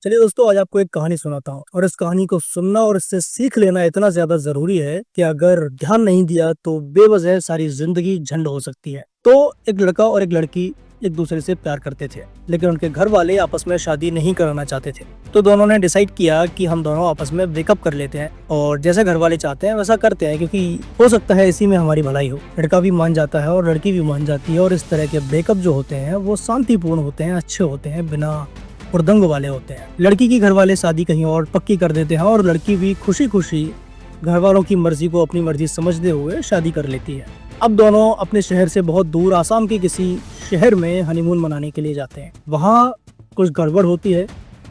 चलिए दोस्तों, आज आपको एक कहानी सुनाता हूँ और इस कहानी को सुनना और इससे सीख लेना इतना ज्यादा जरूरी है कि अगर ध्यान नहीं दिया तो बेवजह सारी जिंदगी झंड हो सकती है। तो एक लड़का और एक लड़की एक दूसरे से प्यार करते थे, लेकिन उनके घर वाले आपस में शादी नहीं कराना चाहते थे। तो दोनों ने डिसाइड किया कि हम दोनों आपस में ब्रेकअप कर लेते हैं और जैसे घर वाले चाहते हैं वैसा करते हैं, क्योंकि हो सकता है इसी में हमारी भलाई हो। लड़का भी मान जाता है और लड़की भी मान जाती है और इस तरह के ब्रेकअप जो होते हैं वो शांतिपूर्ण होते हैं, अच्छे होते हैं, बिना हुड़दंग वाले होते हैं। लड़की की घर वाले शादी कहीं और पक्की कर देते हैं और लड़की भी खुशी खुशी घर वालों की मर्जी को अपनी मर्जी समझते हुए शादी कर लेती है। अब दोनों अपने शहर से बहुत दूर आसाम के किसी शहर में हनीमून मनाने के लिए जाते हैं। वहाँ कुछ गड़बड़ होती है,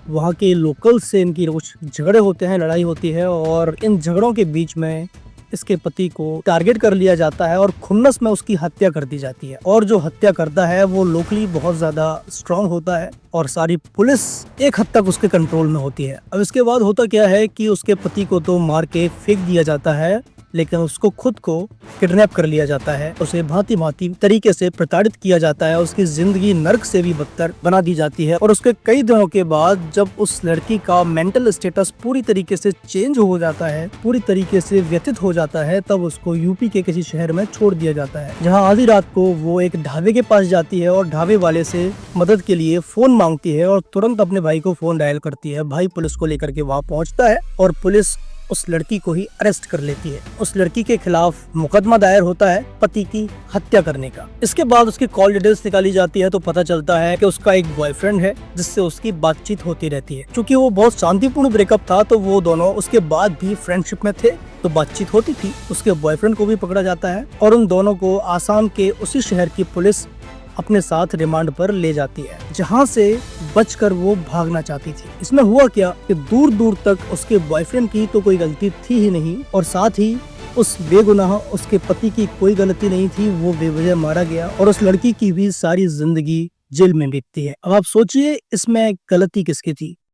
वहाँ के लोकल से इनकी कुछ झगड़े होते हैं, लड़ाई होती है और इन झगड़ों के बीच में इसके पति को टारगेट कर लिया जाता है और खुन्नस में उसकी हत्या कर दी जाती है। और जो हत्या करता है वो लोकली बहुत ज्यादा स्ट्रांग होता है और सारी पुलिस एक हद तक उसके कंट्रोल में होती है। अब इसके बाद होता क्या है कि उसके पति को तो मार के फेंक दिया जाता है, लेकिन उसको खुद को किडनैप कर लिया जाता है, उसे भांति भांति तरीके से प्रताड़ित किया जाता है, उसकी जिंदगी नर्क से भी बदतर बना दी जाती है। और उसके कई दिनों के बाद जब उस लड़की का मेंटल स्टेटस पूरी तरीके से चेंज हो जाता है, पूरी तरीके से व्यथित हो जाता है, तब उसको यूपी के किसी शहर में छोड़ दिया जाता है, जहाँ आधी रात को वो एक ढाबे के पास जाती है और ढाबे वाले से मदद के लिए फोन मांगती है और तुरंत अपने भाई को फोन डायल करती है। भाई पुलिस को लेकर के वहाँ पहुँचता है और पुलिस उस लड़की को ही अरेस्ट कर लेती है। उस लड़की के खिलाफ मुकदमा दायर होता है पति की हत्या करने का। इसके बाद उसकी कॉल डिटेल्स निकाली जाती है तो पता चलता है कि उसका एक बॉयफ्रेंड है जिससे उसकी बातचीत होती रहती है। क्योंकि वो बहुत शांतिपूर्ण ब्रेकअप था तो वो दोनों उसके बाद भी फ्रेंडशिप में थे, तो बातचीत होती थी। उसके बॉयफ्रेंड को भी पकड़ा जाता है और उन दोनों को आसाम के उसी शहर की पुलिस अपने साथ रिमांड पर ले जाती है, जहां से बचकर वो भागना चाहती थी। इसमें हुआ क्या कि दूर दूर तक उसके बॉयफ्रेंड की तो कोई गलती थी ही नहीं और साथ ही उस बेगुनाह उसके पति की कोई गलती नहीं थी, वो बेवजह मारा गया और उस लड़की की भी सारी जिंदगी जेल में बीतती है। अब आप सोचिए इसमें गलती किसकी थी?